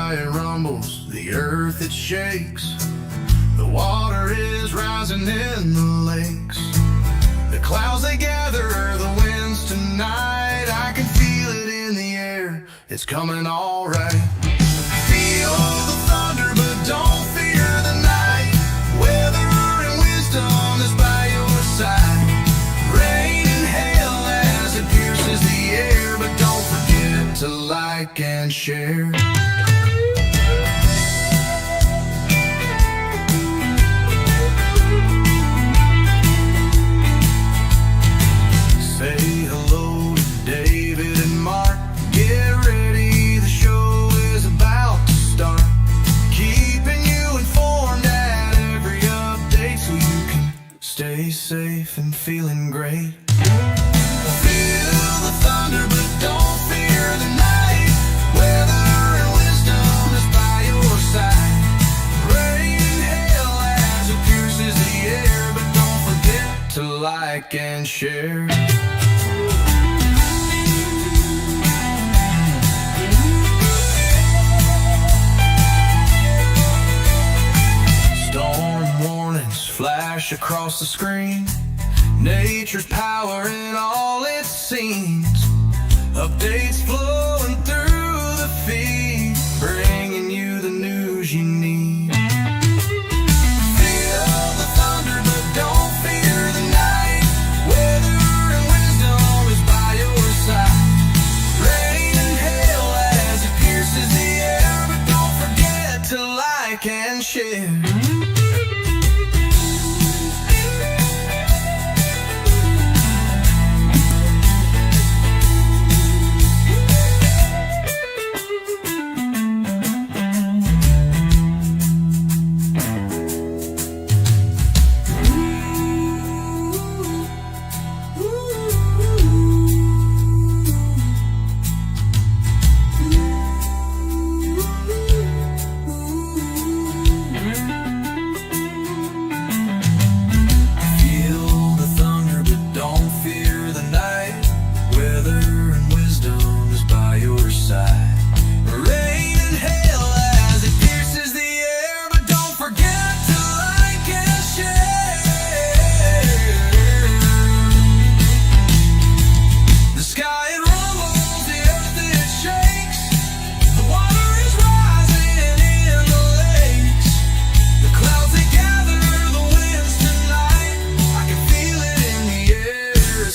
sky it rumbles, the earth it shakes. The water is rising in the lakes. The clouds they gather, the winds tonight. I can feel it in the air, it's coming all right. Feel the thunder, but don't fear the night. Weather and wisdom is by your side. Rain and hail as it pierces the air, but don't forget to like and share. Say hello to David and Mark. Get ready, the show is about to start. Keeping you informed at every update so you can stay safe and feeling great. Feel the thunder, but don't fear the night. Weather and wisdom is by your side. Rain and hail as it pierces the air, but don't forget to like and share. Flash across the screen, nature's power in all its scenes. Updates flowing through the feed, bringing you the news you need. Feel the thunder, but don't fear the night. Weather and wisdom is by your side. Rain and hail as it pierces the air, but don't forget to like and share.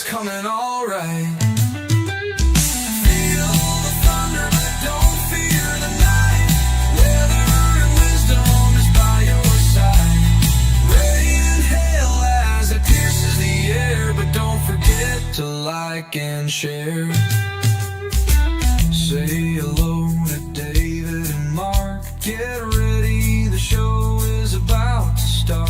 Coming all right. Feel the thunder, but don't fear the night. Weather and wisdom is by your side. Rain and hail as it pierces the air, but don't forget to like and share. Say hello to David and Mark. Get ready, the show is about to start.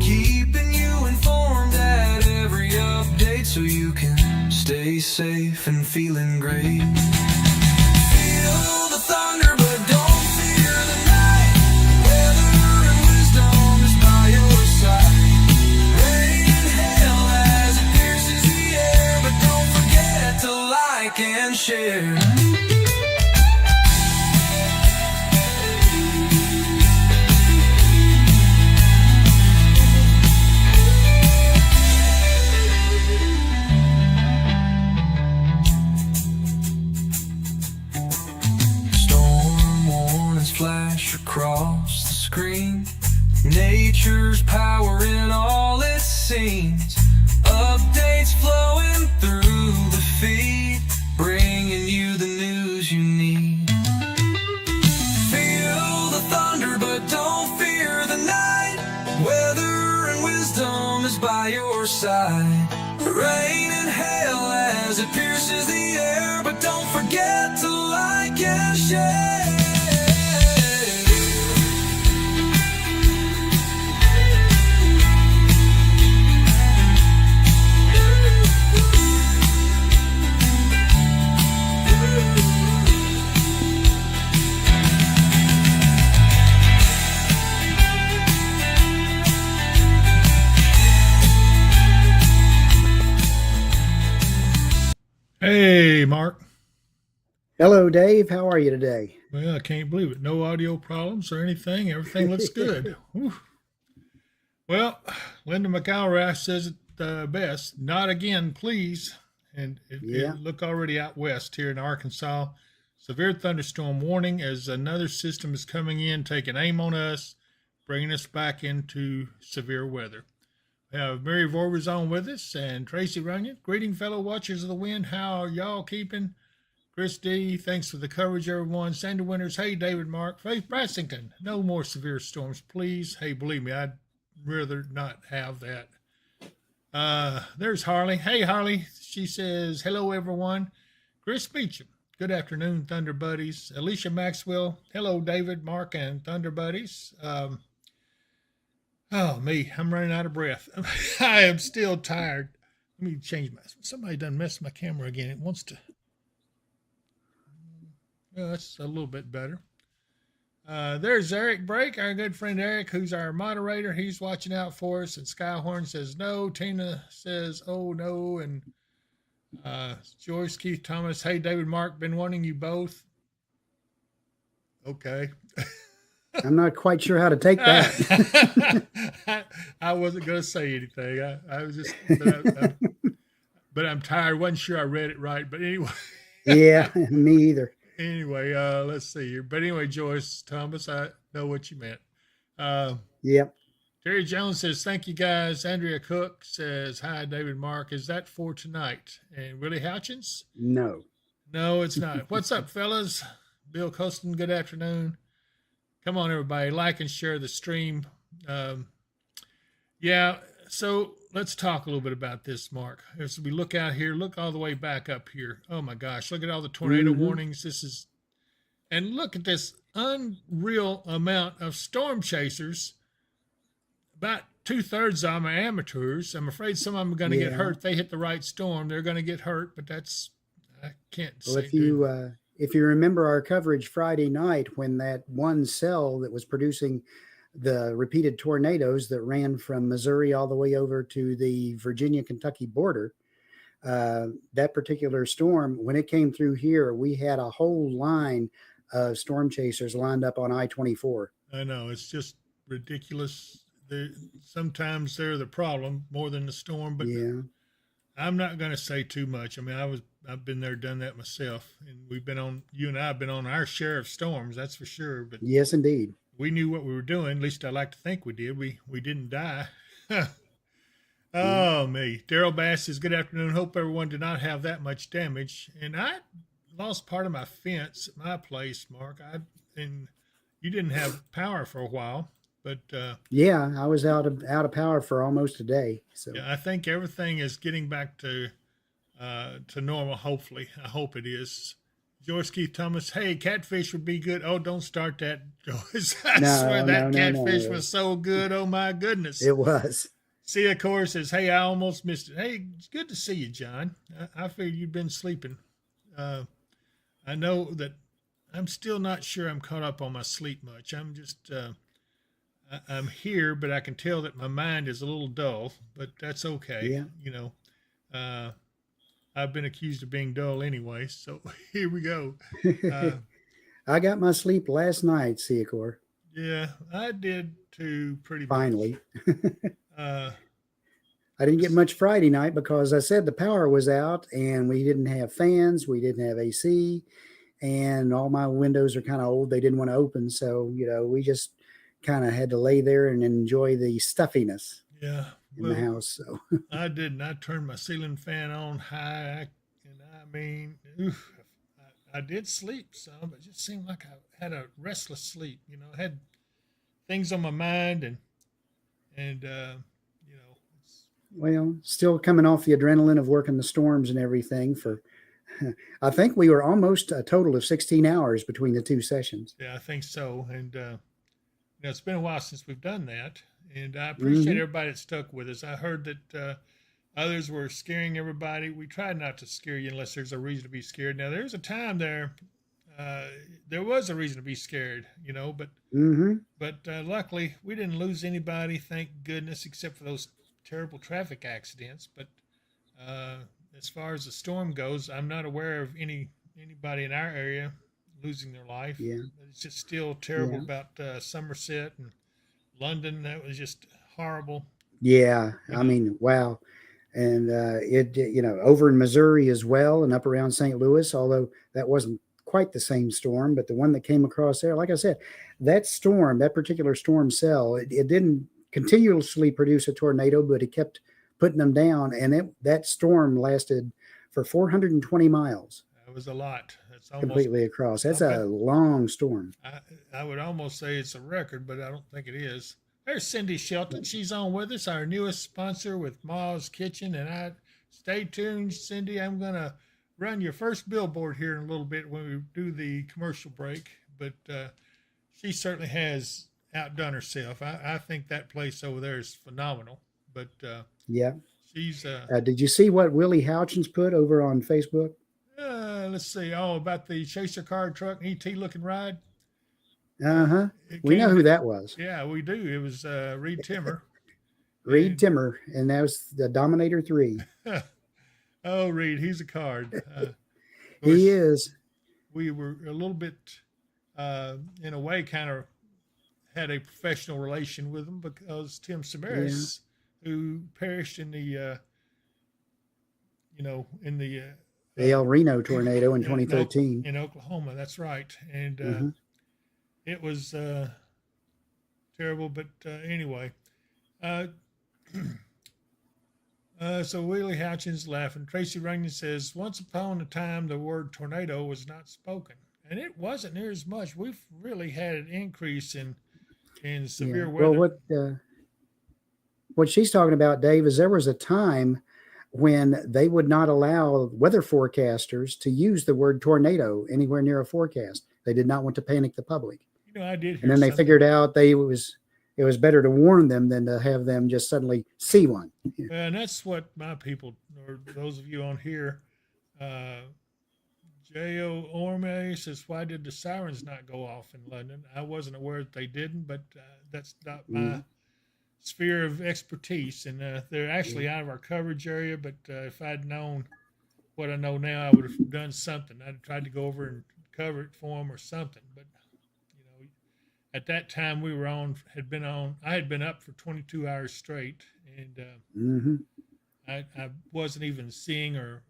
Keeping you informed at every update so you can stay safe and feeling great. Feel the thunder, but don't fear the night. Weather and wisdom is by your side. Rain and hail as it pierces the air, but don't forget to like and share. Flash across the screen, nature's power in all its scenes. Updates flowing through the feed, bringing you the news you need. Feel the thunder, but don't fear the night. Weather and wisdom is by your side. Rain and hail as it pierces the air, but don't forget to like and share. Hey, Mark. Hello, Dave. How are you today? Well, I can't believe it. No audio problems or anything. Everything looks good. Whew. Well, Linda McElrath says it best. Not again, please. And it Yeah, look already out west here in Arkansas. Severe thunderstorm warning as another system is coming in, taking aim on us, bringing us back into severe weather. We have Mary Vorber's on with us and Tracy Runyon. Greeting, fellow watchers of the wind. How are y'all keeping? Chris D, thanks for the coverage, everyone. Sandy Winters, hey, David Mark. Faith Brassington, no more severe storms, please. Hey, believe me, I'd rather not have that. There's Harley. Hey, Harley. She says, hello, everyone. Chris Beecham, good afternoon, Thunder Buddies. Alicia Maxwell, hello, David, Mark, and Thunder Buddies. Oh, me, I'm running out of breath. I am still tired. Let me change my, somebody done messed my camera again. It wants to, well, that's a little bit better. There's Eric Brake, our good friend Eric, who's our moderator. He's watching out for us. And Skyhorn says no. Tina says, oh no. And Joyce, Keith Thomas, hey, David Mark, been wanting you both. Okay. I'm not quite sure how to take that. I wasn't going to say anything. I was just, but I'm tired. Wasn't sure I read it right. But anyway. Yeah, me either. Anyway, let's see here. But anyway, Joyce Thomas, I know what you meant. Uh, Yep. Terry Jones says, thank you guys. Andrea Cook says, hi, David Mark. Is that for tonight? And Willie Houchins? No. No, it's not. What's up, fellas? Bill Costin, good afternoon. Come on, everybody. Like and share the stream. Um, yeah, so let's talk a little bit about this, Mark. As we look out here, look all the way back up here. Oh, my gosh. Look at all the tornado Mm-hmm. warnings. This is, and look at this unreal amount of storm chasers. About 2/3 of them are amateurs. I'm afraid some of them are going to get Yeah. hurt. They hit the right storm. They're going to get hurt, but that's, I can't Well, say do. if you remember our coverage Friday night when that one cell that was producing the repeated tornadoes that ran from Missouri all the way over to the Virginia Kentucky border, that particular storm, when it came through here, we had a whole line of storm chasers lined up on I-24. I know it's just ridiculous. They, sometimes they're the problem more than the storm, but Yeah. I'm not going to say too much. I mean, I've been there, done that myself, and we've been on. You and I have been on our share of storms, that's for sure. But Yes, indeed. we knew what we were doing. At least I like to think we did. We didn't die. Yeah. Oh me, Daryl Bass says, "Good afternoon. Hope everyone did not have that much damage." And I lost part of my fence at my place, Mark. And you didn't have power for a while, but Yeah, I was out of power for almost a day. So yeah, I think everything is getting back to normal. Hopefully, I hope it is. George Keith Thomas, hey, catfish would be good. Oh, don't start that, Joyce. I swear no, no, that no, catfish no. was so good. Oh my goodness. It was. See, of course, says, hey, I almost missed it. Hey, it's good to see you, John. I figured you'd been sleeping. Uh, I know that I'm still not sure I'm caught up on my sleep much. I'm just, I'm here, but I can tell that my mind is a little dull, but that's okay. Yeah. You know, uh, I've been accused of being dull anyway, so here we go. Uh, I got my sleep last night, Seacor. yeah, I did too, pretty much. Finally. Uh, I didn't get much Friday night because I said the power was out and we didn't have fans, we didn't have AC, and all my windows are kind of old. They didn't want to open. So, we just kind of had to lay there and enjoy the stuffiness yeah, in the well, house. So, I didn't. I turned my ceiling fan on high, and I mean, oof, I did sleep some, but it just seemed like I had a restless sleep. You know, I had things on my mind, and you know, it's, well, still coming off the adrenaline of working the storms and everything for, I think we were almost a total of 16 hours between the two sessions. yeah, I think so. And you know, it's been a while since we've done that, and I appreciate Hmm. everybody that stuck with us. I heard that others were scaring everybody. We tried not to scare you unless there's a reason to be scared. Now, there's a time there. Uh, there was a reason to be scared, you know, Hmm. but luckily we didn't lose anybody, thank goodness, except for those terrible traffic accidents. But uh, as far as the storm goes, I'm not aware of anybody in our area losing their life. Yeah. It's just still terrible Yeah. about Somerset and London. That was just horrible. Yeah. You I know, mean, wow. And over in Missouri as well, and up around St. Louis, although that wasn't quite the same storm, but the one that came across there, like I said, that particular storm cell, it didn't continuously produce a tornado, but it kept putting them down. And that storm lasted for 420 miles that was a lot. That's almost. completely across. I That's bet. a long storm. I would almost say it's a record, but I don't think it is. There's Cindy Shelton. She's on with us, our newest sponsor with Ma's Kitchen. And I stay tuned, Cindy. I'm gonna run your first billboard here in a little bit when we do the commercial break. But she certainly has outdone herself. I think that place over there is phenomenal. But Yeah. she's Did you see what Willie Houchins put over on Facebook? let's see. Oh, about the chaser car truck ET looking ride. Uh-huh. It We know came. who that was. Yeah, we do. It was Reed Timmer. Reed And Timmer, and that was the Dominator 3. oh, Reed, he's a card. Of He course, is. we were a little bit, in a way, kind of had a professional relation with him because Tim Yeah. Samaras, who perished in the, in the The El Reno tornado in in, in 2013. in Oklahoma. That's right, and Hmm. it was terrible. But anyway, uh, so Willie Houchins laughing. Tracy Runyon says, "Once upon a time, the word tornado was not spoken, and it wasn't near as much. We've really had an increase in Yeah. severe Well, weather." what she's talking about, Dave, is there was a time when they would not allow weather forecasters to use the word tornado anywhere near a forecast. They did not want to panic the public. I did And hear then they something. figured out it was better to warn them than to have them just suddenly see one. And that's what my people, or those of you on here, J.O. Orme says, "Why did the sirens not go off in London?" I wasn't aware that they didn't, but that's not my sphere of expertise. And they're actually out of our coverage area, but if I'd known what I know now, I would have done something. I'd have tried to go over and cover it for them or something. But, at that time we were on, I had been up for 22 hours straight, and Hmm. I wasn't even seeing or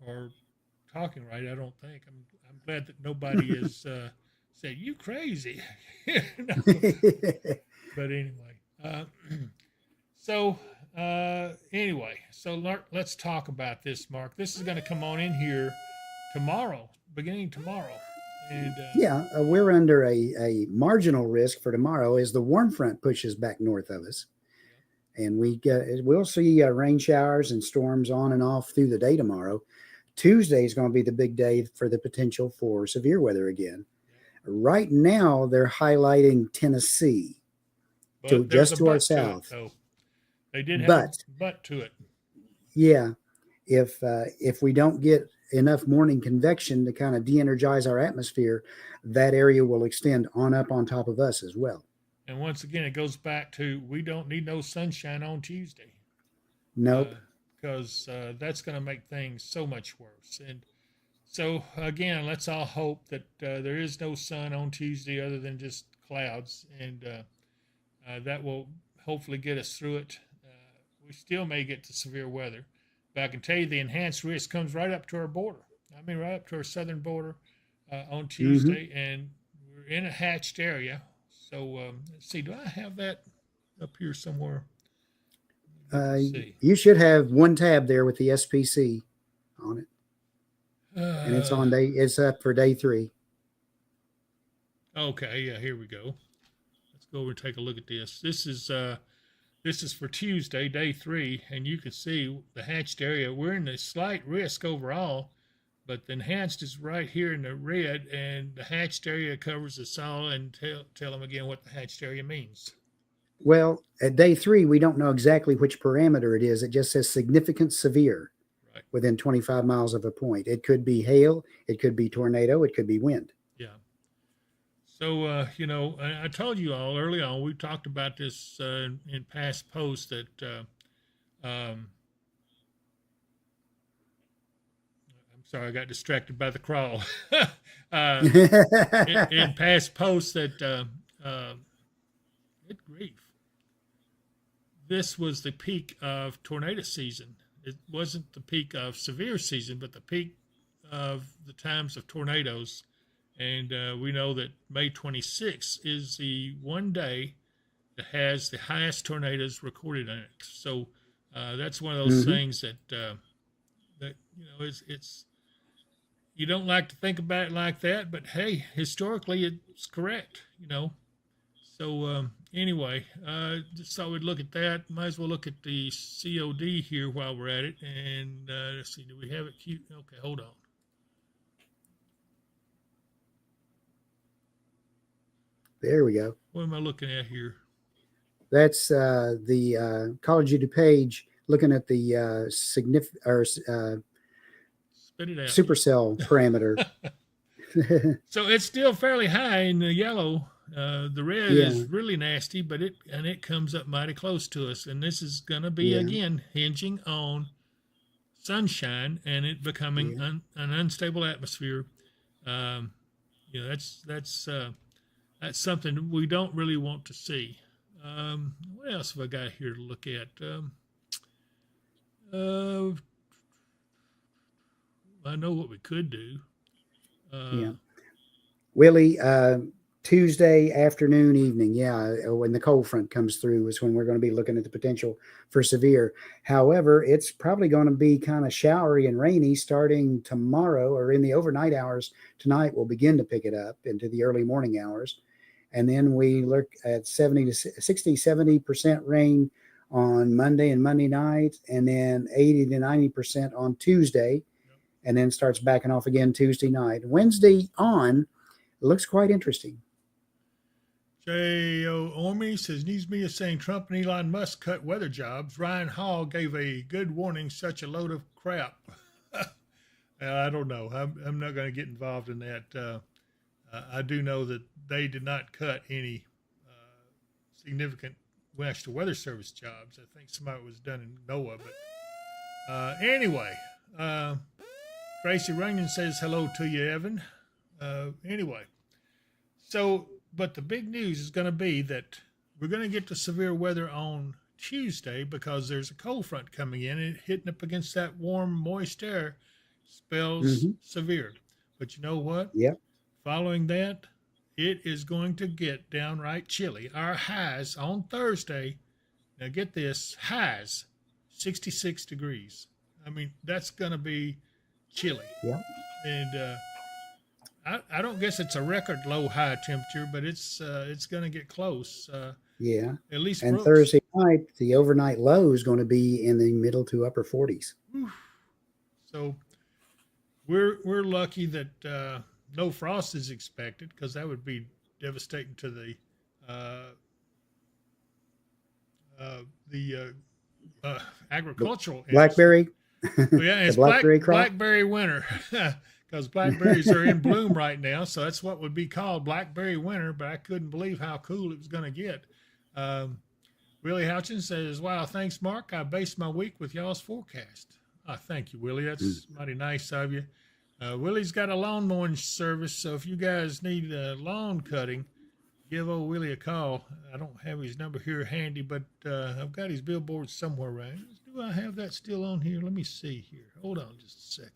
talking right. I don't think. I'm glad that nobody has said you crazy. No. But anyway, so let's talk about this, Mark. This is going to come on in here tomorrow, beginning tomorrow, and Yeah, we're under a marginal risk for tomorrow as the warm front pushes back north of us. And we'll see rain showers and storms on and off through the day tomorrow. Tuesday is going to be the big day for the potential for severe weather again. Right now, they're highlighting Tennessee but there's just a to our but to it, south. though. They did have But a but to it. yeah, if we don't get enough morning convection to kind of de-energize our atmosphere, that area will extend on up on top of us as well. And once again, it goes back to we don't need no sunshine on Tuesday. Nope. Because that's going to make things so much worse. And so, again, let's all hope that there is no sun on Tuesday other than just clouds, and that will hopefully get us through it. We still may get to severe weather, but I can tell you the enhanced risk comes right up to our border. I mean, right up to our southern border on Tuesday, and we're in a hatched area. So, let's see, do I have that up here somewhere? Let's see. You should have one tab there with the SPC on it, and it's up for day 3. Okay, yeah, here we go. Let's go over and take a look at this. This is for Tuesday, day 3, and you can see the hatched area. We're in a slight risk overall, but the enhanced is right here in the red, and the hatched area covers us all. And tell them again what the hatched area means. Well, at day 3, we don't know exactly which parameter it is. It just says significant severe Right. within 25 miles of a point. It could be hail, it could be tornado, it could be wind. Yeah. So, I told you all early on, we talked about this in past posts that I'm sorry, I got distracted by the crawl. In past posts that, good grief, this was the peak of tornado season. It wasn't the peak of severe season, but the peak of the times of tornadoes. And we know that May 26th is the one day that has the highest tornadoes recorded in it. So that's one of those things that that it's you don't like to think about it like that, but hey, historically it's correct. So anyway, just thought we'd look at that. Might as well look at the COD here while we're at it. And let's see, do we have it cute? Okay, hold on. There we go. What am I looking at here? That's the College of DuPage looking at the significant or Spit it out. supercell parameter. So it's still fairly high in the yellow. The red is really nasty, but it comes up mighty close to us. And this is going to be, again, hinging on sunshine and it becoming an unstable atmosphere. That's something we don't really want to see. What else have I got here to look at? I know what we could do. Willie, Tuesday afternoon, evening, when the cold front comes through is when we're going to be looking at the potential for severe. However, it's probably going to be kind of showery and rainy starting tomorrow, or in the overnight hours tonight. We'll begin to pick it up into the early morning hours. And then we look at 70% rain on Monday and Monday night, and then 80 to 90% on Tuesday, and then starts backing off again Tuesday night. Wednesday on, it looks quite interesting. J.O. Omi says, needs me is saying Trump and Elon Musk cut weather jobs. Ryan Hall gave a good warning, such a load of crap. I don't know. I'm not going to get involved in that. I do know that they did not cut any significant National Weather Service jobs. I think some of it was done in NOAA. But anyway, Tracy Runyon says hello to you, Evan. Anyway, but the big news is going to be that we're going to get to severe weather on Tuesday because there's a cold front coming in and hitting up against that warm, moist air spells severe. But you know what? Yep. Following that, it is going to get downright chilly. Our highs on Thursday, now get this, highs 66 degrees. I mean, that's going to be chilly. Yeah. And I don't guess it's a record low high temperature, but it's going to get close. At least. And Thursday night, the overnight low is going to be in the middle to upper 40s. So we're lucky that no frost is expected, because that would be devastating to the agricultural blackberry. Yeah, it's blackberry winter, because blackberries are in bloom right now. So that's what would be called blackberry winter. But I couldn't believe how cool it was going to get. Willie Houchin says, "Wow, thanks, Mark. I based my week with y'all's forecast." Thank you, Willie. That's mighty nice of you. Willie's got a lawn mowing service, so if you guys need lawn cutting, give old Willie a call. I don't have his number here handy, but I've got his billboard somewhere around. Do I have that still on here? Let me see here. Hold on just a second.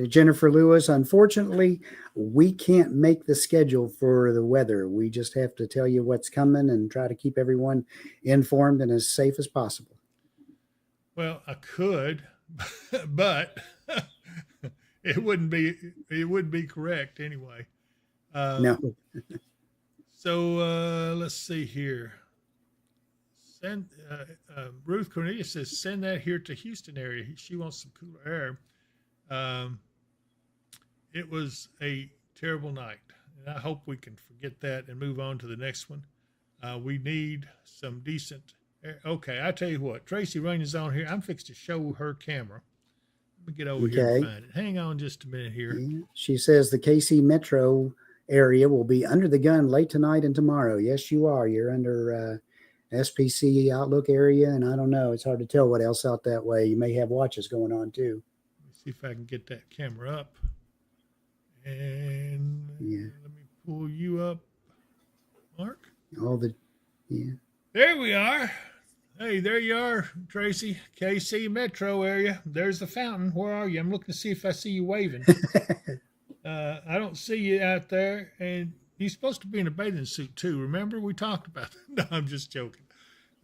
Jennifer Lewis, unfortunately, we can't make the schedule for the weather. We just have to tell you what's coming and try to keep everyone informed and as safe as possible. Well, I could, but it wouldn't be correct anyway. No. So let's see here. Ruth Cornelius says, send that here to Houston area. She wants some cooler air. It was a terrible night, and I hope we can forget that and move on to the next one. We need some decent air. Okay, I tell you what, Tracy Runyon's on here. I'm fixed to show her camera. Let me get over here and find it. Hang on just a minute here. She says the KC Metro area will be under the gun late tonight and tomorrow. Yes, you are. You're under SPC Outlook area, and I don't know. It's hard to tell what else out that way. You may have watches going on too. Let me see if I can get that camera up. And let me pull you up, Mark. All the, yeah. There we are. Hey, there you are, Tracy. KC Metro area. There's the fountain. Where are you? I'm looking to see if I see you waving. I don't see you out there. And you're supposed to be in a bathing suit, too. Remember? We talked about that. No, I'm just joking.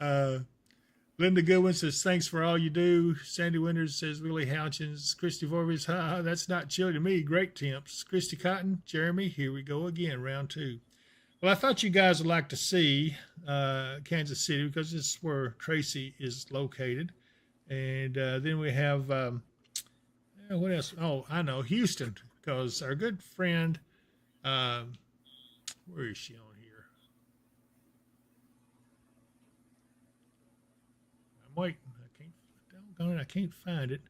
Linda Goodwin says, thanks for all you do. Sandy Winters says, Willie Houchins. Christy Vorvis, that's not chilly to me. Great temps. Christy Cotton, Jeremy, here we go again, round 2. Well, I thought you guys would like to see Kansas City because this is where Tracy is located. And then we have, what else? Oh, I know, Houston, because our good friend, where is she on here? I'm waiting. I can't find it.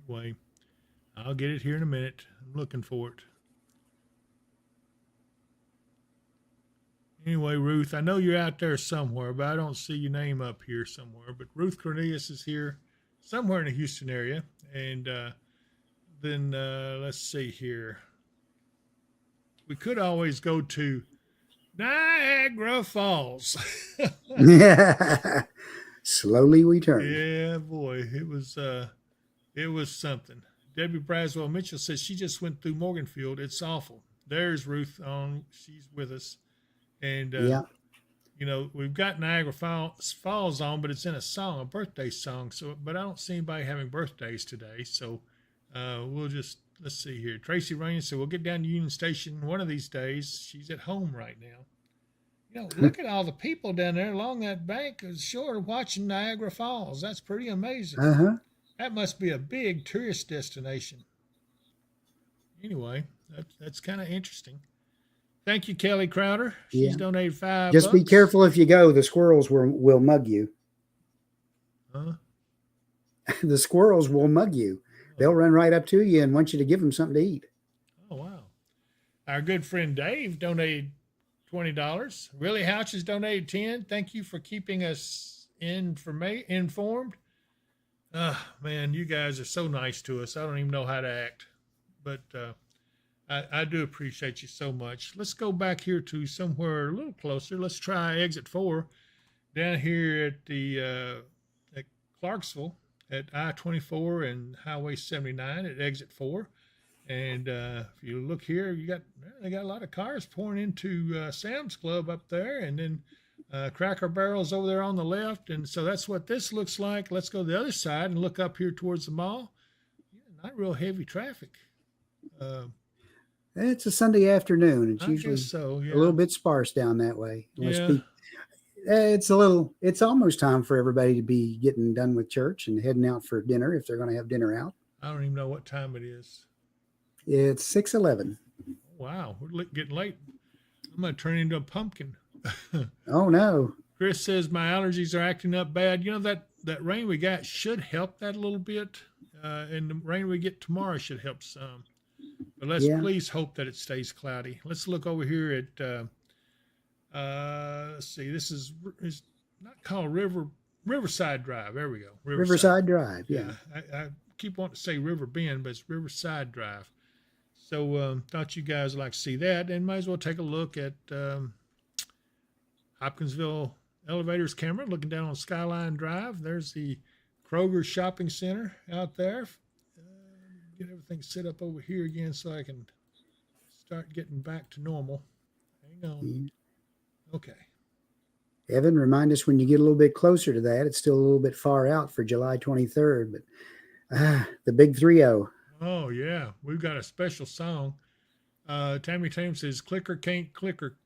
Anyway, I'll get it here in a minute. I'm looking for it. Anyway, Ruth, I know you're out there somewhere, but I don't see your name up here somewhere. But Ruth Cornelius is here somewhere in the Houston area. And then let's see here. We could always go to Niagara Falls. Yeah. Slowly we turn. Yeah, boy, it was something. Debbie Braswell Mitchell says she just went through Morganfield. It's awful. There's Ruth on. She's with us. And, you know, we've got Niagara Falls on, but it's in a song, a birthday song. So, but I don't see anybody having birthdays today. So we'll just, let's see here. Tracy Rain said, we'll get down to Union Station one of these days. She's at home right now. You know, look at all the people down there along that bank of the shore watching Niagara Falls. That's pretty amazing. Uh-huh. That must be a big tourist destination. Anyway, that's kind of interesting. Thank you, Kelly Crowder. She's donated $5. Just be careful if you go. The squirrels will mug you. Huh? The squirrels will mug you. They'll run right up to you and want you to give them something to eat. Oh, wow. Our good friend Dave donated $20. Willie Houch has donated $10. Thank you for keeping us informed. Man, you guys are so nice to us. I don't even know how to act. But I do appreciate you so much. Let's go back here to somewhere a little closer. Let's try exit 4 down here at the at Clarksville at I-24 and Highway 79 at exit 4. And if you look here, they got a lot of cars pouring into Sam's Club up there, and then Cracker Barrel's over there on the left. And so that's what this looks like. Let's go to the other side and look up here towards the mall. Yeah, not real heavy traffic. It's a Sunday afternoon. It's usually a little bit sparse down that way. It's almost time for everybody to be getting done with church and heading out for dinner if they're going to have dinner out. I don't even know what time it is. It's 6:11. Wow, we're getting late. I'm going to turn into a pumpkin. Oh, no. Chris says my allergies are acting up bad. You know, that rain we got should help that a little bit. And the rain we get tomorrow should help some. But let's please hope that it stays cloudy. Let's look over here at, let's see, this is not called Riverside Drive. There we go. Riverside Drive, yeah. I keep wanting to say River Bend, but it's Riverside Drive. So thought you guys would like to see that, and might as well take a look at Hopkinsville Elevators camera, looking down on Skyline Drive. There's the Kroger Shopping Center out there. Get everything set up over here again so I can start getting back to normal. Hang on. Okay. Evan, remind us when you get a little bit closer to that. It's still a little bit far out for July 23rd, but the big 3-0. Oh, yeah. We've got a special song. Tammy Thames says, clicker can't clicker.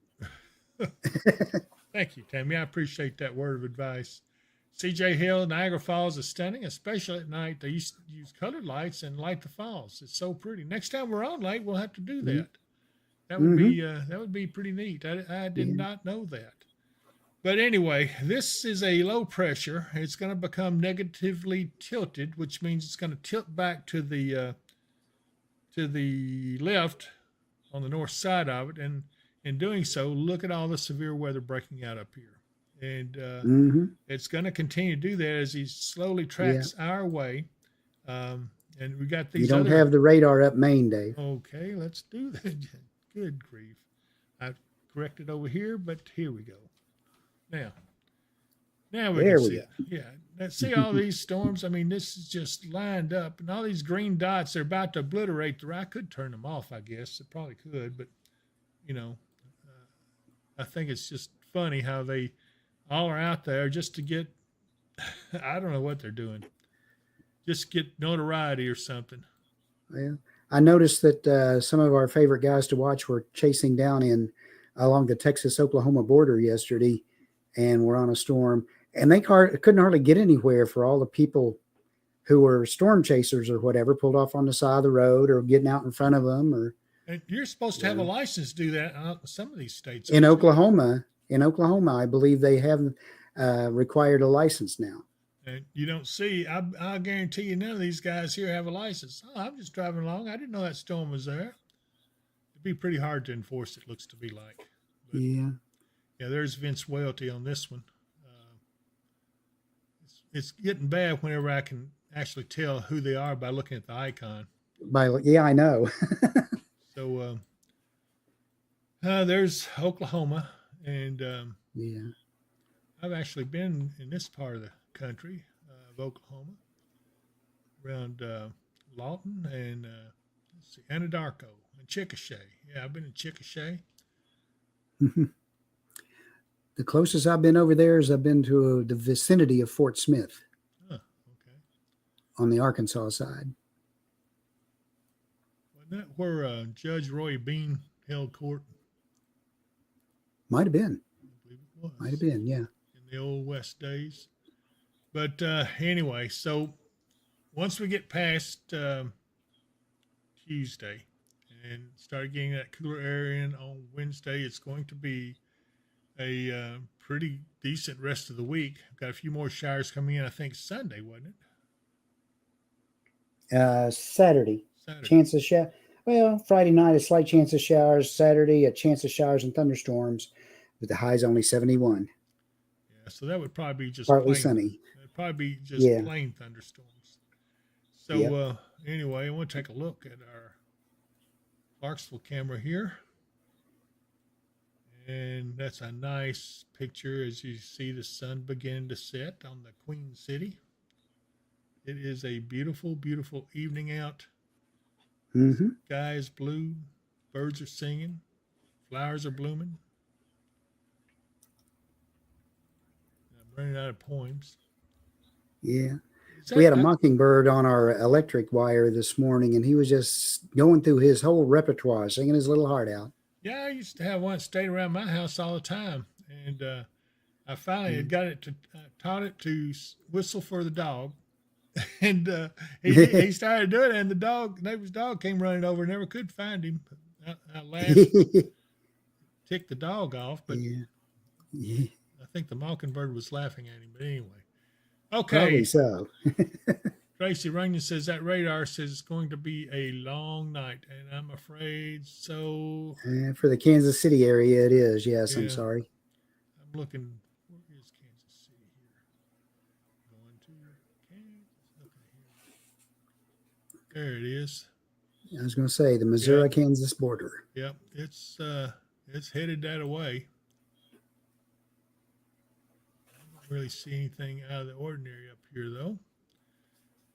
Thank you, Tammy. I appreciate that word of advice. CJ Hill, Niagara Falls is stunning, especially at night. They used to use colored lights and light the falls. It's so pretty. Next time we're on light, we'll have to do that. That would be pretty neat. I did not know that. But anyway, this is a low pressure. It's going to become negatively tilted, which means it's going to tilt back to the to the left on the north side of it, and in doing so, look at all the severe weather breaking out up here. And Mm-hmm. it's going to continue to do that as he slowly Yeah. tracks our way. And we got You these don't other. have the radar up main, Dave. Okay, let's do that. Good grief. I corrected over here, but here we go. Now we There can we see go. it. Yeah. Now, see all these storms? I mean, this is just lined up. And all these green dots, they're about to obliterate the. I could turn them off, I guess. It probably could. But, you know, I think it's just funny how they all are out there just to get, I don't know what they're doing. Just get notoriety or something. Well, I noticed that some of our favorite guys to watch were chasing down in along the Texas-Oklahoma border yesterday, and were on a storm, and they couldn't hardly get anywhere for all the people who were storm chasers or whatever, pulled off on the side of the road or getting out in front of them. Or And you're supposed to have a license to do that in some of these states. in Oklahoma, I believe they have required a license now. And you don't see, I guarantee you, none of these guys here have a license. Oh, I'm just driving along. I didn't know that storm was there. It'd be pretty hard to enforce, it looks to be like. But, Yeah. Yeah, there's Vince Welty on this one. It's getting bad whenever I can actually tell who they are by looking at the icon. Yeah, I know. So there's Oklahoma, and Yeah. I've actually been in this part of the country of Oklahoma, around Lawton and let's see, Anadarko and Chickasha. Yeah, I've been in Chickasha. The closest I've been over there is I've been to the vicinity of Fort Smith. Huh, okay. On the Arkansas side. Wasn't that where Judge Roy Bean held court? Might have been. I believe it was. Might have been, yeah. In the old West days. But anyway, so once we get past Tuesday and start getting that cooler air in on Wednesday, it's going to be a pretty decent rest of the week. I've got a few more showers coming in, I think Sunday, wasn't it? Saturday. Chance of shower. Well, Friday night, a slight chance of showers. Saturday, a chance of showers and thunderstorms, but the high's only 71. Yeah, so that would probably be just partly plain, sunny. it'd probably be just plain thunderstorms. So anyway, I want to take a look at our Clarksville camera here. And that's a nice picture as you see the sun begin to set on the Queen City. It is a beautiful, beautiful evening out. Mm-hmm. Sky is blue, birds are singing, flowers are blooming. I'm running out of poems. Yeah. We had a mockingbird on our electric wire this morning, and he was just going through his whole repertoire, singing his little heart out. Yeah, I used to have one that stayed around my house all the time, and I finally had got it to taught it to whistle for the dog, and he started doing it, and the neighbor's dog came running over, and never could find him. I laughed, ticked the dog off, but Yeah. I think the mockingbird was laughing at him. But anyway, okay. Probably so. Tracy Runyon says that radar says it's going to be a long night, and I'm afraid so. For the Kansas City area, it is. Yes, Yeah. I'm sorry. I'm looking. Where is Kansas City here? Going to Kansas. Okay, here. There it is. I was going to say the Missouri-Kansas border. Yep, it's headed that way. I don't really see anything out of the ordinary up here, though.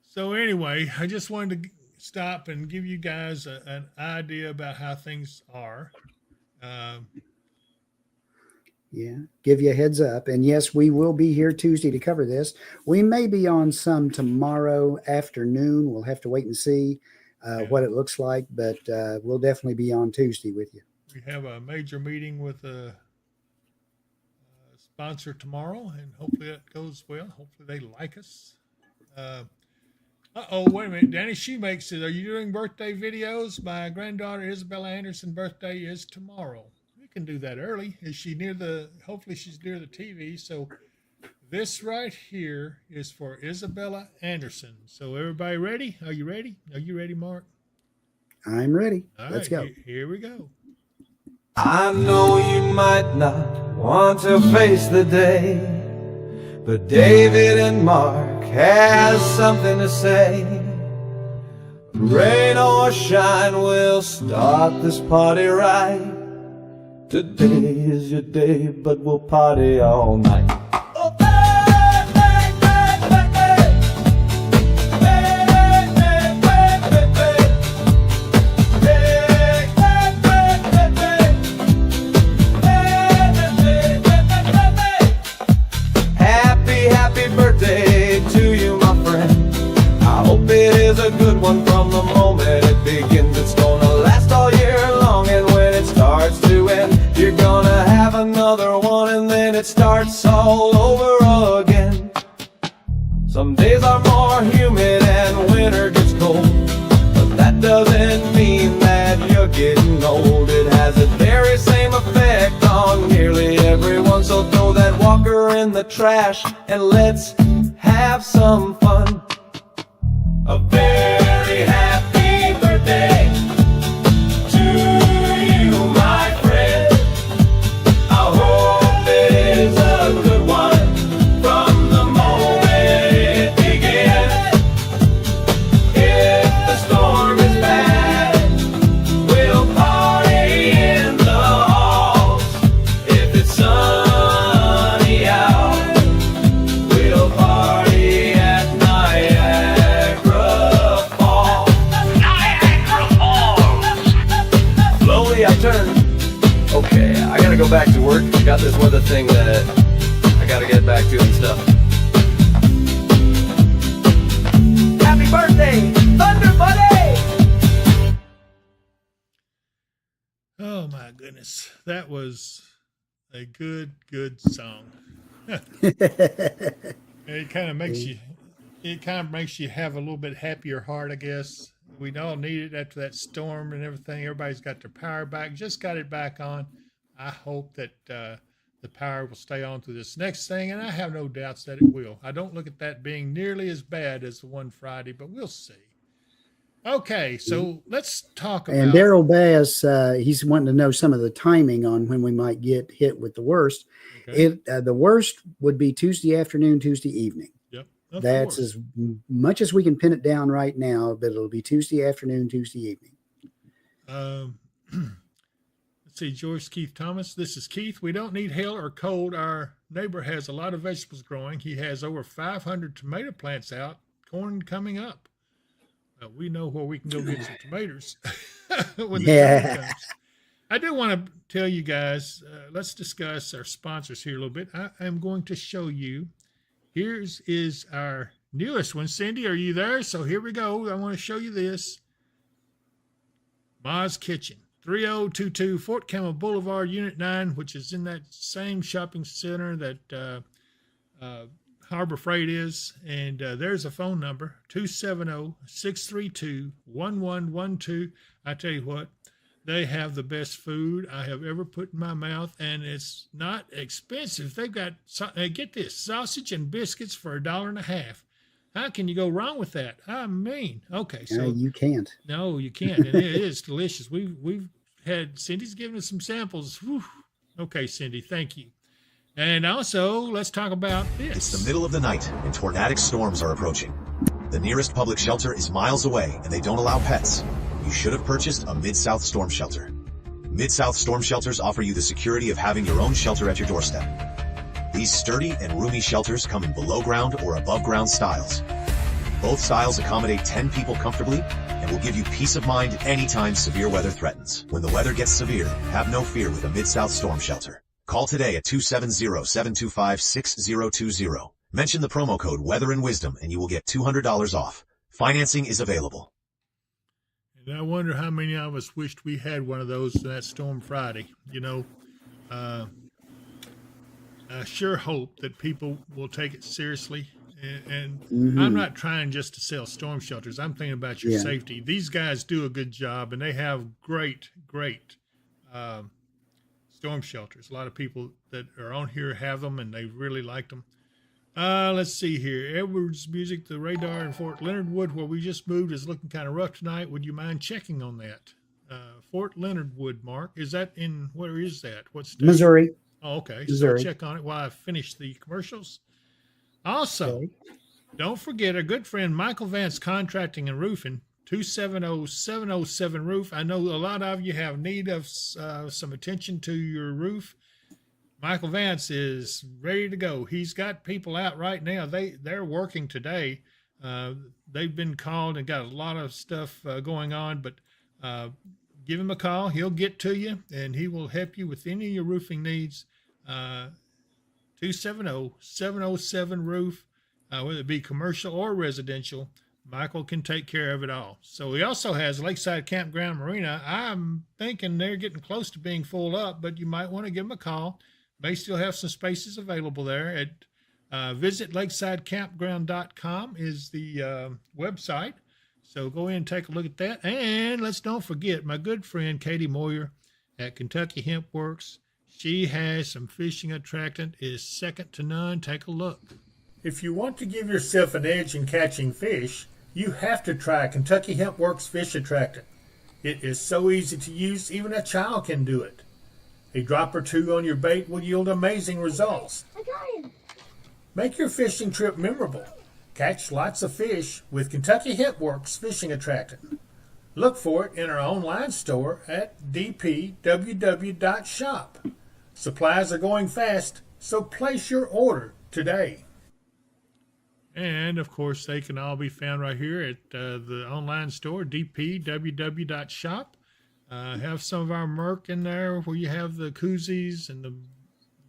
So anyway, I just wanted to stop and give you guys an idea about how things are. Give you a heads up. And yes, we will be here Tuesday to cover this. We may be on some tomorrow afternoon. We'll have to wait and see what it looks like, but we'll definitely be on Tuesday with you. We have a major meeting with a sponsor tomorrow, and hopefully that goes well. Hopefully they like us. Wait a minute. Danny Shoemakes says, are you doing birthday videos? My granddaughter Isabella Anderson's birthday is tomorrow. We can do that early. Is she hopefully she's near the TV. So this right here is for Isabella Anderson. So everybody ready? Are you ready? Are you ready, Mark? I'm ready. All Let's right, go. here we go. I know you might not want to face the day, but David and Mark has something to say. Rain or shine, we'll start this party right. Today is your day, but we'll party all night. Happy birthday to you, my friend. I hope it is a good one from the moment it begins. It's gonna last all year long, and when it starts to end, you're gonna have another one, and then it starts all over again. Some days are more humid and winter gets cold, but that doesn't mean that you're getting old. It has the very same effect on nearly everyone, so throw that walker in the trash and let's have some fun. A very happy birthday to you, my friend. I hope it is a good one from the moment it begins. If the storm is bad, we'll party in the halls. If it's sunny out, we'll party at Niagara Falls. Niagara Falls! Slowly I turn. Okay, I gotta go back to work. Got this weather thing that I gotta get back to and stuff. Happy birthday, Thunder Buddy! Oh my goodness, that was a good song. It kind of makes you have a little bit happier heart, I guess. We all need it after that storm and everything. Everybody's got their power back, just got it back on. I hope that the power will stay on through this next thing, and I have no doubts that it will. I don't look at that being nearly as bad as the one Friday, but we'll see. Okay, so let's talk about. And Daryl Bass, he's wanting to know some of the timing on when we might get hit with the worst. Okay. The worst would be Tuesday afternoon, Tuesday evening. Yep. Of That's course. as much as we can pin it down right now, but it'll be Tuesday afternoon, Tuesday evening. Let's see, George Keith Thomas. This is Keith. We don't need hail or cold. Our neighbor has a lot of vegetables growing. He has over 500 tomato plants out, corn coming up. We know where we can go get some tomatoes when the time comes. I do want to tell you guys, let's discuss our sponsors here a little bit. I am going to show you. Here's is our newest one. Cindy, are you there? So here we go. I want to show you this. Ma's Kitchen, 3022 Fort Campbell Boulevard, Unit 9, which is in that same shopping center that Harbor Freight is. And there's a phone number, 270-632-1112. I tell you what, they have the best food I have ever put in my mouth, and it's not expensive. They've got, get this, sausage and biscuits for $1.50. How can you go wrong with that? I mean, okay, so you can't. No, you can't, and it is delicious. We've had Cindy's given us some samples. Whew. Okay, Cindy, thank you. And also, let's talk about this. It's the middle of the night, and tornadic storms are approaching. The nearest public shelter is miles away, and they don't allow pets. You should have purchased a Mid-South Storm Shelter. Mid-South Storm Shelters offer you the security of having your own shelter at your doorstep. These sturdy and roomy shelters come in below-ground or above-ground styles. Both styles accommodate 10 people comfortably and will give you peace of mind anytime severe weather threatens. When the weather gets severe, have no fear with a Mid-South Storm Shelter. Call today at 270-725-6020. Mention the promo code Weather and Wisdom and you will get $200 off. Financing is available. And I wonder how many of us wished we had one of those that Storm Friday. You know, I sure hope that people will take it seriously. And I'm not trying just to sell storm shelters. I'm thinking about your safety. These guys do a good job, and they have great storm shelters. A lot of people that are on here have them, and they really like them. Let's see here. Edwards Music, the radar in Fort Leonard Wood, where we just moved, is looking kind of rough tonight. Would you mind checking on that? Fort Leonard Wood, Mark. Is that in, where is that? What state? Missouri. Oh, okay. So Missouri. check on it while I finish the commercials. Also, Okay. don't forget our good friend Michael Vance Contracting and Roofing, 270-707 Roof. I know a lot of you have need of some attention to your roof. Michael Vance is ready to go. He's got people out right now. They're working today. They've been called and got a lot of stuff going on, but give him a call. He'll get to you, and he will help you with any of your roofing needs. 270-707 Roof, whether it be commercial or residential. Michael can take care of it all. So he also has Lakeside Campground Marina. I'm thinking they're getting close to being full up, but you might want to give them a call. May still have some spaces available there. At visit lakesidecampground.com is the website. So go in and take a look at that. And let's don't forget my good friend Katie Moyer at Kentucky Hemp Works. She has some fishing attractant, is second to none. Take a look. If you want to give yourself an edge in catching fish, you have to try Kentucky Hemp Works fish attractant. It is so easy to use, even a child can do it. A drop or two on your bait will yield amazing results. Make your fishing trip memorable. Catch lots of fish with Kentucky Hemp Works fishing attractant. Look for it in our online store at dpww.shop. Supplies are going fast, so place your order today. And, of course, they can all be found right here at the online store, dpww.shop. Have some of our Merc in there where you have the koozies and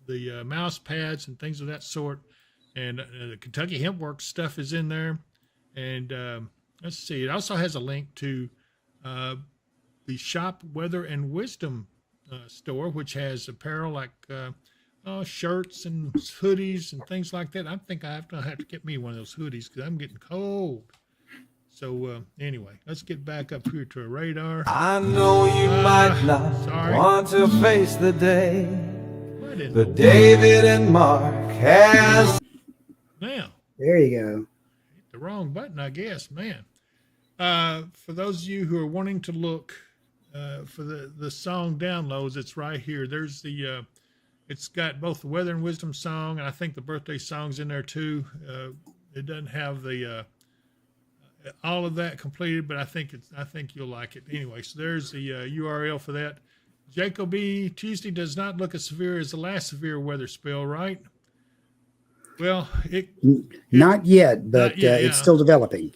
the mouse pads and things of that sort. And the Kentucky Hemp Works stuff is in there. And let's see, it also has a link to the Shop Weather and Wisdom store, which has apparel like shirts and hoodies and things like that. I think I have to get me one of those hoodies because I'm getting cold. So anyway, let's get back up here to a radar. I know you might not want to face the day, but David and Mark has. Now, There you go. hit the wrong button, I guess, man. For those of you who are wanting to look for the song downloads, it's right here. There's the, it's got both the Weather and Wisdom song, and I think the birthday song's in there too. It doesn't have the all of that completed, but I think you'll like it anyway. So there's the URL for that. Jacoby, Tuesday does not look as severe as the last severe weather spell, right? Well, Not yet, but not yet, it's still developing.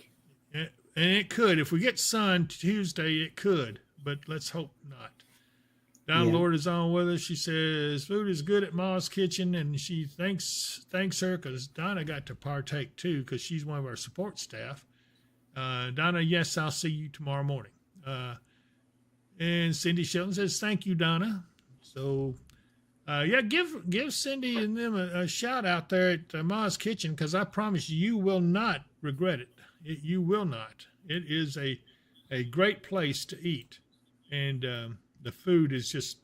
and it could. If we get sun Tuesday, it could, but let's hope not. Donna Lord is on with us. She says food is good at Ma's Kitchen, and she thanks her because Donna got to partake too because she's one of our support staff. Donna, yes, I'll see you tomorrow morning. And Cindy Shelton says, thank you, Donna. So, give Cindy and them a shout out there at Ma's Kitchen because I promise you will not regret it. You will not. It is a great place to eat. And the food is just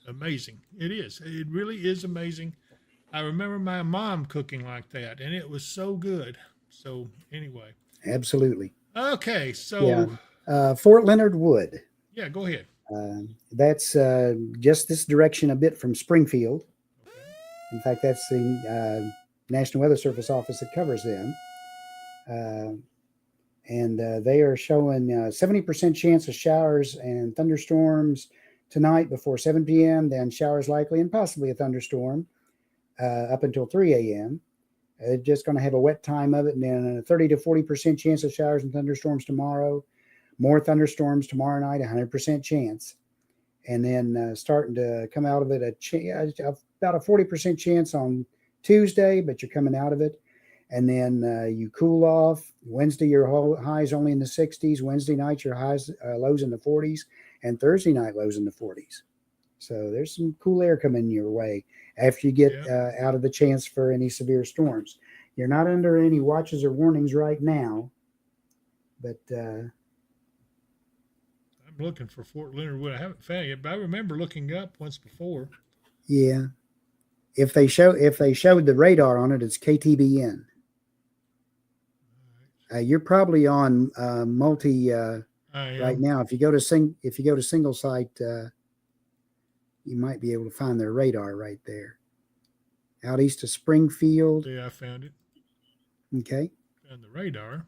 amazing. It is. It really is amazing. I remember my mom cooking like that, and it was so good. So, anyway. Absolutely. Okay, so Fort Leonard Wood. Yeah, go ahead. That's just this direction a bit from Springfield. In fact, that's the National Weather Service office that covers them. And they are showing 70% chance of showers and thunderstorms tonight before 7 p.m., then showers likely and possibly a thunderstorm up until 3 a.m. They're just going to have a wet time of it, and then a 30 to 40% chance of showers and thunderstorms tomorrow. More thunderstorms tomorrow night, 100% chance. And then starting to come out of it, about a 40% chance on Tuesday, but you're coming out of it. And then you cool off. Wednesday, your highs only in the 60s. Wednesday night, your lows in the 40s. And Thursday night, lows in the 40s. So there's some cool air coming your way after you get out of the chance for any severe storms. You're not under any watches or warnings right now, but I'm looking for Fort Leonard Wood. I haven't found it, but I remember looking up once before. Yeah. If they showed the radar on it, it's KTBN. You're probably on multi I right am. now. If you go to single site, you might be able to find their radar right there. Out east of Springfield. Yeah, I found it. Okay. Found the radar.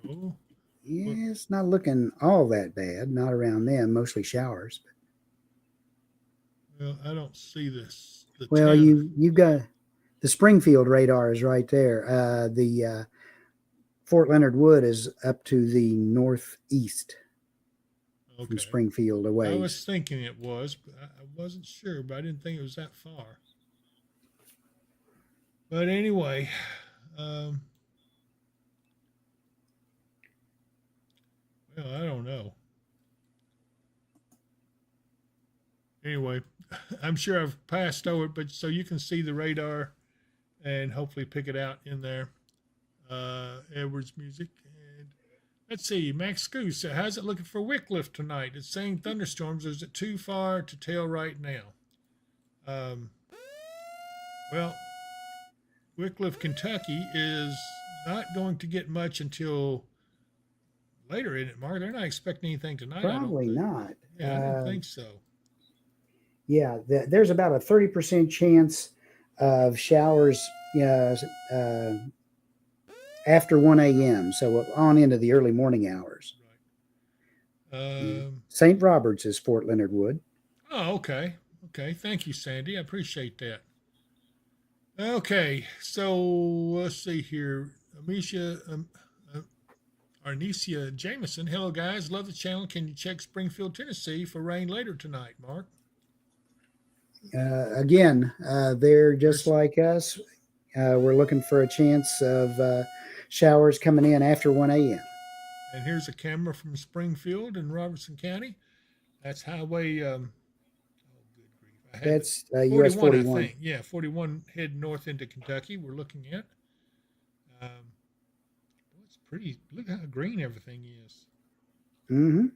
So, Yeah, it's not looking all that bad. Not around them. Mostly showers. well, I don't see this. The Well, town. you've got the Springfield radar is right there. The Fort Leonard Wood is up to the northeast from Okay. Springfield a I ways. was thinking it was, but I wasn't sure, but I didn't think it was that far. But anyway, well, I don't know. Anyway, I'm sure I've passed over it, but so you can see the radar and hopefully pick it out in there. Edwards Music. And let's see, Max Goose, how's it looking for Wycliffe tonight? It's saying thunderstorms. Is it too far to tell right now? Well, Wycliffe, Kentucky is not going to get much until later, isn't it, Mark? They're not expecting anything tonight. Probably not. Yeah, I didn't think so. Yeah, there's about a 30% chance of showers after 1 a.m. So on into the early morning hours. Right. St. Robert's is Fort Leonard Wood. Oh, okay. Okay. Thank you, Sandy. I appreciate that. Okay. So let's see here. Arnesia Jameson. Hello, guys. Love the channel. Can you check Springfield, Tennessee for rain later tonight, Mark? Again, they're just like us. We're looking for a chance of showers coming in after 1 a.m. And here's a camera from Springfield in Robertson County. That's Highway. Oh, good grief! That's US 41. I think. Yeah, 41 heading north into Kentucky. We're looking at. It's pretty. Look how green everything is. Mm-hmm. You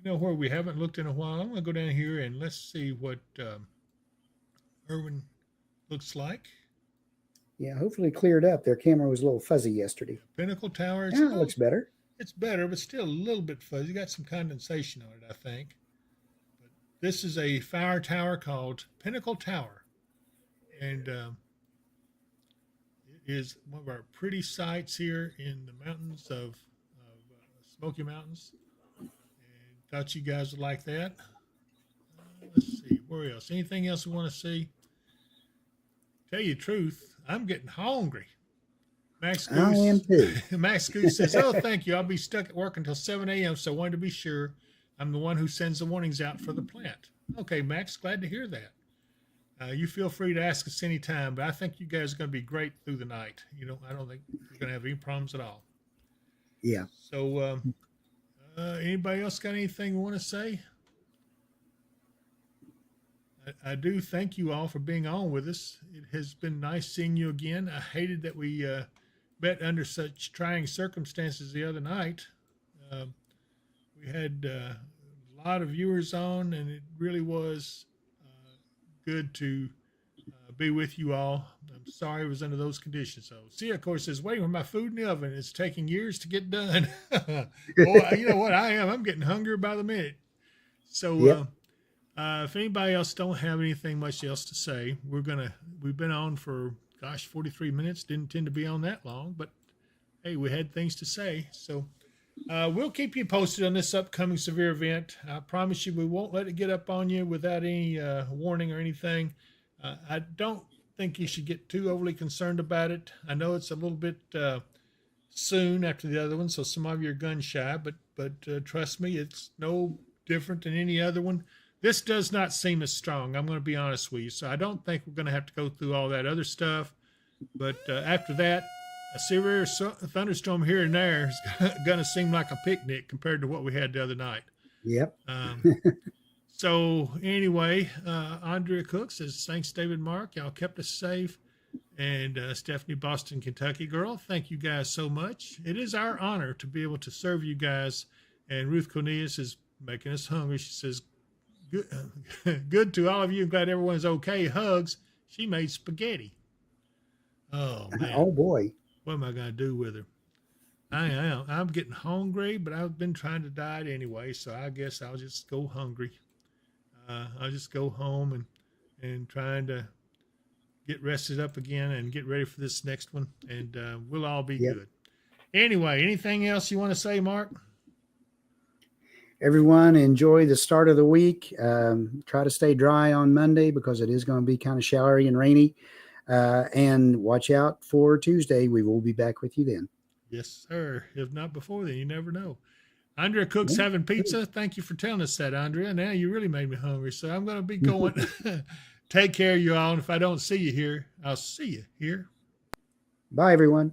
know where we haven't looked in a while. I'm going to go down here and let's see what Irwin looks like. Yeah, hopefully cleared up. Their camera was a little fuzzy yesterday. Pinnacle Tower. Yeah, it looks better. It's better, but still a little bit fuzzy. Got some condensation on it, I think. But this is a fire tower called Pinnacle Tower. And it is one of our pretty sites here in the mountains of Smoky Mountains. And thought you guys would like that. Let's see, where else? Anything else we want to see? Tell you the truth, I'm getting hungry. Max Goose, I am too. Max Goose says, "Oh, thank you. I'll be stuck at work until 7 a.m., so I wanted to be sure I'm the one who sends the warnings out for the plant." Okay, Max, glad to hear that. You feel free to ask us anytime, but I think you guys are going to be great through the night. I don't think you're going to have any problems at all. Yeah. So, anybody else got anything we want to say? I do thank you all for being on with us. It has been nice seeing you again. I hated that we met under such trying circumstances the other night. We had a lot of viewers on, and it really was good to be with you all. I'm sorry it was under those conditions. So, see, of course, is waiting for my food in the oven. It's taking years to get done. Boy, you know what I am? I'm getting hungrier by the minute. So, Yep. If anybody else don't have anything much else to say, we've been on for 43 minutes. Didn't tend to be on that long, but hey, we had things to say. So we'll keep you posted on this upcoming severe event. I promise you we won't let it get up on you without any warning or anything. I don't think you should get too overly concerned about it. I know it's a little bit soon after the other one, so some of you are gun shy, but trust me, it's no different than any other one. This does not seem as strong. I'm going to be honest with you. So I don't think we're going to have to go through all that other stuff. But after that, a severe thunderstorm here and there is going to seem like a picnic compared to what we had the other night. Yep. So anyway, Andrea Cook says, thanks, David Mark. Y'all kept us safe. And Stephanie Boston, Kentucky girl, thank you guys so much. It is our honor to be able to serve you guys. And Ruth Cornelius is making us hungry. She says, good to all of you. Glad everyone's okay. Hugs. She made spaghetti. Oh man. Oh boy. What am I gonna do with her? I'm getting hungry, but I've been trying to diet anyway, so I guess I'll just go hungry. I'll just go home and trying to get rested up again and get ready for this next one, and we'll all be good. Anyway, anything else you want to say, Mark? Everyone enjoy the start of the week. Try to stay dry on Monday because it is going to be kind of showery and rainy. And watch out for Tuesday. We will be back with you then. Yes, sir. If not before then, you never know. Andrea Cook's having pizza. Thank you for telling us that, Andrea. Now you really made me hungry, so I'm going to be going. Take care, you all. And if I don't see you here, I'll see you here. Bye, everyone.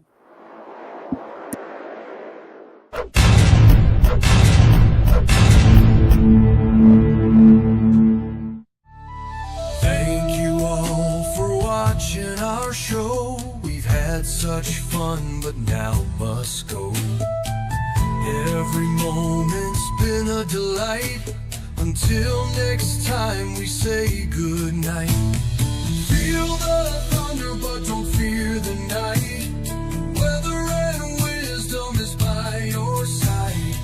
Thank you all for watching our show. We've had such fun, but now must go. Every moment's been a delight. Until next time, we say good night. Feel the thunder, but don't fear the night. Weather and wisdom is by your side.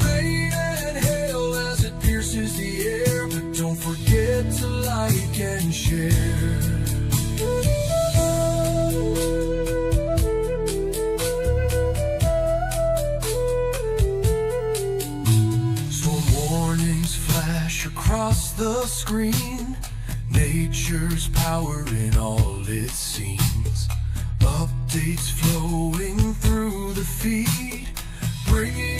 Rain and hail as it pierces the air, but don't forget to like and share. Across the screen, nature's power in all its scenes. Updates flowing through the feed, bringing